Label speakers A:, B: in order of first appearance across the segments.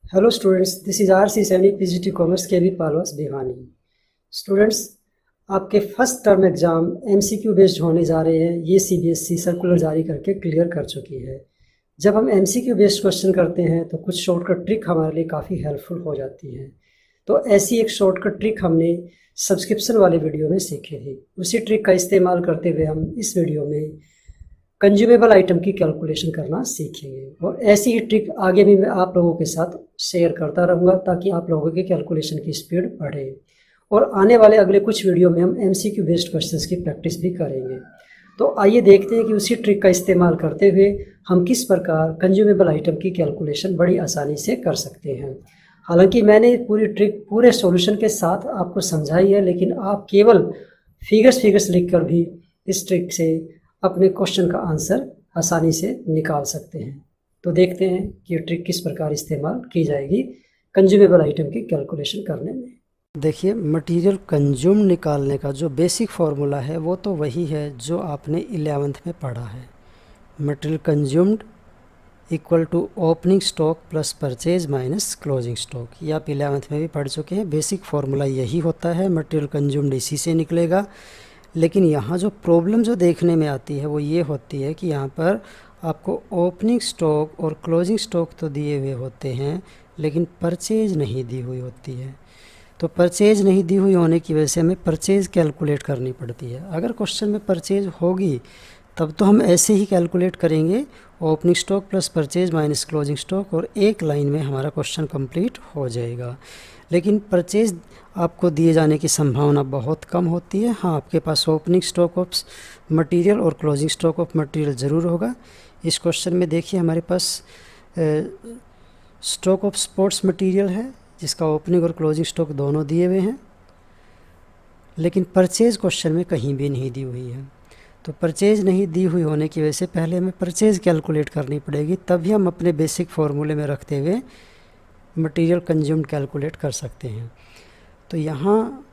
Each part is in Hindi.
A: Hello students, this is R C Saini PGT commerce K V Palwas Bhiwani. Students, आपके first term exam MCQ based होने जा रहे हैं। ये सीबीएसई सर्कुलर जारी करके क्लियर कर चुकी है। जब हम एमसीक्यू बेस्ड क्वेश्चन करते हैं तो कुछ शॉर्टकट ट्रिक हमारे लिए काफ़ी हेल्पफुल हो जाती है। तो ऐसी एक शॉर्टकट ट्रिक हमने सब्सक्रिप्शन वाले वीडियो में सीखी थी। उसी ट्रिक का इस्तेमाल करते हुए हम इस वीडियो में कंज्यूमेबल आइटम की कैलकुलेशन करना सीखेंगे और ऐसी ही ट्रिक आगे भी मैं आप लोगों के साथ शेयर करता रहूँगा ताकि आप लोगों की कैलकुलेशन की स्पीड बढ़े। और आने वाले अगले कुछ वीडियो में हम एमसीक्यू बेस्ड क्वेश्चंस की प्रैक्टिस भी करेंगे। तो आइए देखते हैं कि उसी ट्रिक का इस्तेमाल करते हुए हम किस प्रकार कंज्यूमेबल आइटम की कैलकुलेशन बड़ी आसानी से कर सकते हैं। हालांकि मैंने पूरी ट्रिक पूरे सॉल्यूशन के साथ आपको समझाई है, लेकिन आप केवल फिगर्स लिख कर भी इस ट्रिक से अपने क्वेश्चन का आंसर आसानी से निकाल सकते हैं। तो देखते हैं कि ये ट्रिक किस प्रकार इस्तेमाल की जाएगी कंज्यूमेबल आइटम की कैलकुलेशन करने में। देखिए, मटेरियल कंज्यूम निकालने का जो बेसिक फार्मूला है वो तो वही है जो आपने 11th में पढ़ा है। Material consumed equal to opening stock plus purchase minus closing stock. ये आप 11th में भी पढ़ चुके हैं। बेसिक फार्मूला यही होता है, मटेरियल कंज्यूम्ड इसी से निकलेगा। लेकिन यहाँ जो प्रॉब्लम जो देखने में आती है वो ये होती है कि यहाँ पर आपको ओपनिंग स्टॉक और क्लोजिंग स्टॉक तो दिए हुए होते हैं, लेकिन परचेज नहीं दी हुई होती है। तो परचेज नहीं दी हुई होने की वजह से हमें परचेज कैलकुलेट करनी पड़ती है। अगर क्वेश्चन में परचेज होगी तब तो हम ऐसे ही कैलकुलेट करेंगे, opening stock plus purchase minus closing stock, और एक लाइन में हमारा क्वेश्चन कंप्लीट हो जाएगा। लेकिन परचेज आपको दिए जाने की संभावना बहुत कम होती है। हाँ, आपके पास ओपनिंग स्टॉक ऑफ मटेरियल और क्लोजिंग स्टॉक ऑफ मटेरियल ज़रूर होगा। इस क्वेश्चन में देखिए हमारे पास स्टॉक ऑफ स्पोर्ट्स मटेरियल है जिसका ओपनिंग और क्लोजिंग स्टॉक दोनों दिए हुए हैं, लेकिन परचेज क्वेश्चन में कहीं भी नहीं दी हुई है। तो परचेज नहीं दी हुई होने की वजह से पहले हमें परचेज कैलकुलेट करनी पड़ेगी, तभी हम अपने बेसिक फार्मूले में रखते हुए मटेरियल कंज्यूम्ड कैलकुलेट कर सकते हैं। तो यहाँ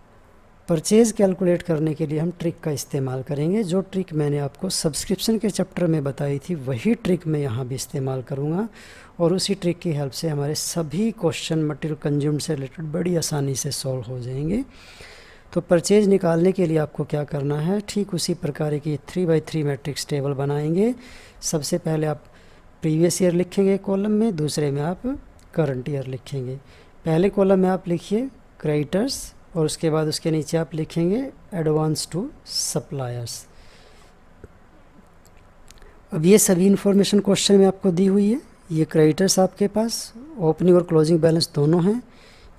A: परचेज़ कैलकुलेट करने के लिए हम ट्रिक का इस्तेमाल करेंगे। जो ट्रिक मैंने आपको सब्सक्रिप्शन के चैप्टर में बताई थी वही ट्रिक मैं यहाँ भी इस्तेमाल करूँगा, और उसी ट्रिक की हेल्प से हमारे सभी क्वेश्चन मटेरियल कंज्यूम्ड से रिलेटेड बड़ी आसानी से सॉल्व हो जाएंगे। तो परचेज निकालने के लिए आपको क्या करना है, ठीक उसी प्रकार की 3x3 मैट्रिक्स टेबल बनाएंगे। सबसे पहले आप प्रीवियस ईयर लिखेंगे कॉलम में, दूसरे में आप करंट ईयर लिखेंगे। पहले कॉलम में आप लिखिए क्रेडिटर्स और उसके बाद उसके नीचे आप लिखेंगे एडवांस टू सप्लायर्स। अब ये सभी इन्फॉर्मेशन क्वेश्चन में आपको दी हुई है। ये क्रेडिटर्स आपके पास ओपनिंग और क्लोजिंग बैलेंस दोनों हैं।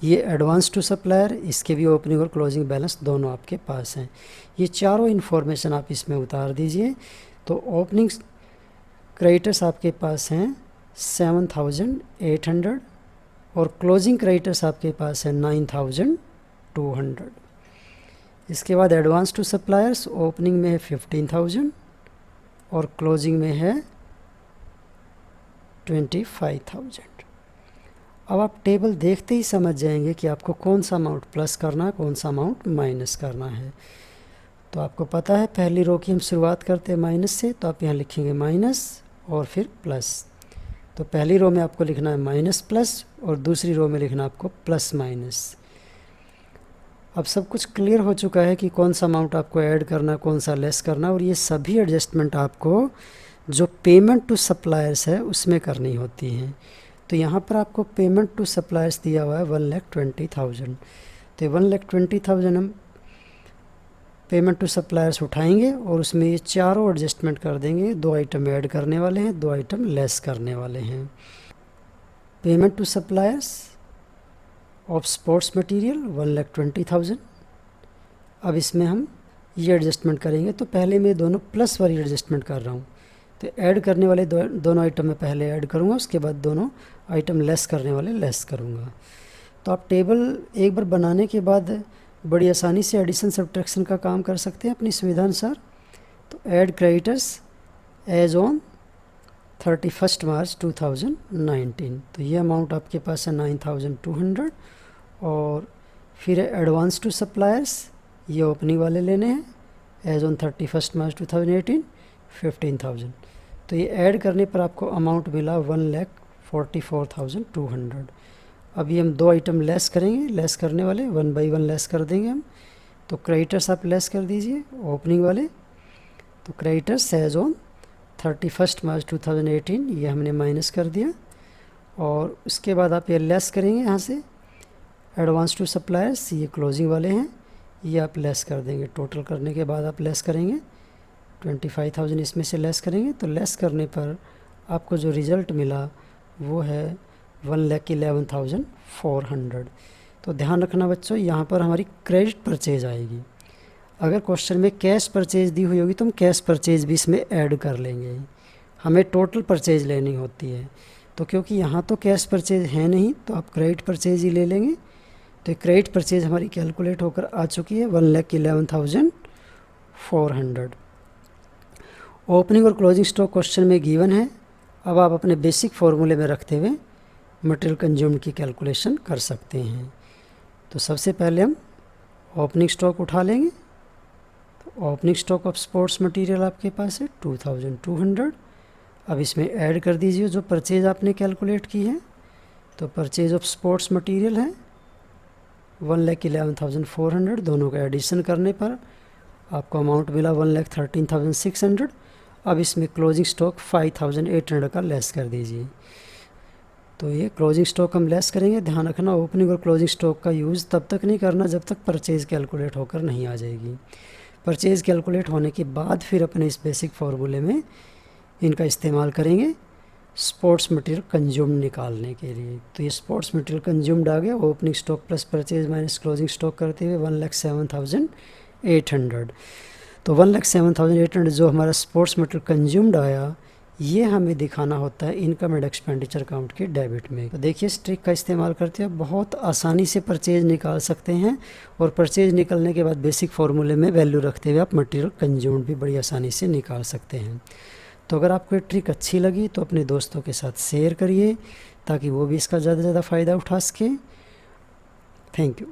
A: ये एडवांस टू सप्लायर, इसके भी ओपनिंग और क्लोजिंग बैलेंस दोनों आपके पास हैं। ये चारों इन्फॉर्मेशन आप इसमें उतार दीजिए। तो ओपनिंग क्रेडिटर्स आपके पास हैं 7,800 और क्लोजिंग क्रेडिटर्स आपके पास है 9,200। इसके बाद एडवांस टू सप्लायर्स ओपनिंग में है 15,000 और क्लोजिंग में है 25,000। अब आप टेबल देखते ही समझ जाएंगे कि आपको कौन सा अमाउंट प्लस करना है, कौन सा अमाउंट माइनस करना है। तो आपको पता है पहली रो की हम शुरुआत करते हैं माइनस से, तो आप यहाँ लिखेंगे माइनस और फिर प्लस। तो पहली रो में आपको लिखना है माइनस प्लस और दूसरी रो में लिखना आपको प्लस माइनस। अब सब कुछ क्लियर हो चुका है कि कौन सा अमाउंट आपको ऐड करना, कौन सा लेस करना, और ये सभी एडजस्टमेंट आपको जो पेमेंट टू सप्लायर्स है उसमें करनी होती हैं। तो यहाँ पर आपको पेमेंट टू सप्लायर्स दिया हुआ है 1,20,000। तो 1,20,000 हम पेमेंट टू सप्लायर्स उठाएंगे और उसमें ये चारों एडजस्टमेंट कर देंगे। 2 आइटम ऐड करने वाले हैं, 2 आइटम लेस करने वाले हैं। Payment to suppliers of sports material 1,20,000। अब इसमें हम ये एडजस्टमेंट करेंगे। तो पहले मैं दोनों प्लस वाली एडजस्टमेंट कर रहा हूँ। तो ऐड करने वाले दोनों आइटम में पहले ऐड करूँगा, उसके बाद दोनों आइटम लेस करने वाले लेस करूँगा। तो आप टेबल एक बार बनाने के बाद बड़ी आसानी से एडिशन सब्ट्रैक्शन का काम कर सकते हैं अपनी सुविधा अनुसार। तो ऐड क्रेडिटर्स एज ऑन 31 मार्च 2019। तो ये अमाउंट आपके पास है 9,200। और फिर एडवांस टू सप्लायर्स, ये ओपनिंग वाले लेने हैं, एज ऑन 31 मार्च 2018 15,000। तो ये ऐड करने पर आपको अमाउंट मिला 1,44,200। अभी हम 2 आइटम लेस करेंगे, लेस करने वाले 1 बाई 1 लेस कर देंगे हम। तो क्रेडिटर्स आप लेस कर दीजिए ओपनिंग वाले। तो क्रेडिटर्स एज ऑन 31 मार्च 2018 ये हमने माइनस कर दिया। और उसके बाद आप ये लेस करेंगे यहाँ से एडवांस टू सप्लायर्स, ये क्लोजिंग वाले हैं, ये आप लेस कर देंगे। टोटल करने के बाद आप लेस करेंगे 25,000 इसमें से लेस करेंगे। तो लेस करने पर आपको जो रिज़ल्ट मिला वो है 1,11,400। तो ध्यान रखना बच्चों, यहाँ पर हमारी क्रेडिट परचेज आएगी। अगर क्वेश्चन में कैश परचेज दी हुई होगी तो हम कैश परचेज भी इसमें ऐड कर लेंगे। हमें टोटल परचेज लेनी होती है, तो क्योंकि यहाँ तो कैश परचेज है नहीं तो आप क्रेडिट परचेज ही ले लेंगे। तो क्रेडिट परचेज हमारी कैलकुलेट होकर आ चुकी है 1,11,400। ओपनिंग और क्लोजिंग स्टॉक क्वेश्चन में गिवन है। अब आप अपने बेसिक फॉर्मूले में रखते हुए मटेरियल कंज्यूम्ड की कैलकुलेशन कर सकते हैं। तो सबसे पहले हम ओपनिंग स्टॉक उठा लेंगे। तो opening stock of sports material आपके पास है 2,200। अब इसमें ऐड कर दीजिए जो परचेज आपने कैलकुलेट की है। तो परचेज ऑफ स्पोर्ट्स मटेरियल है 1,11,400। दोनों का एडिशन करने पर आपको अमाउंट मिला 1,13,600। अब इसमें क्लोजिंग स्टॉक 5,800 का लेस कर दीजिए। तो ये क्लोजिंग स्टॉक हम लेस करेंगे। ध्यान रखना ओपनिंग और क्लोजिंग स्टॉक का यूज़ तब तक नहीं करना जब तक परचेज़ कैलकुलेट होकर नहीं आ जाएगी। परचेज़ कैलकुलेट होने के बाद फिर अपने इस बेसिक फार्मूले में इनका इस्तेमाल करेंगे स्पोर्ट्स मटेरियल कंज्यूम निकालने के लिए। तो ये स्पोर्ट्स मटेरियल कंज्यूम्ड आ गया opening stock plus purchase minus closing stock करते हुए 1,07,800। तो 1,07,800 जो हमारा स्पोर्ट्स मटेरियल कंज्यूम्ड आया ये हमें दिखाना होता है इनकम एंड एक्सपेंडिचर अकाउंट के डेबिट में। तो देखिए इस ट्रिक का इस्तेमाल करते हैं बहुत आसानी से परचेज निकाल सकते हैं। और परचेज निकलने के बाद बेसिक फार्मूले में वैल्यू रखते हुए आप मटेरियल कंज्यूम्ड भी बड़ी आसानी से निकाल सकते हैं। तो अगर आपको ये ट्रिक अच्छी लगी तो अपने दोस्तों के साथ शेयर करिए ताकि वो भी इसका ज़्यादा से ज़्यादा फ़ायदा उठा सकें। Thank you.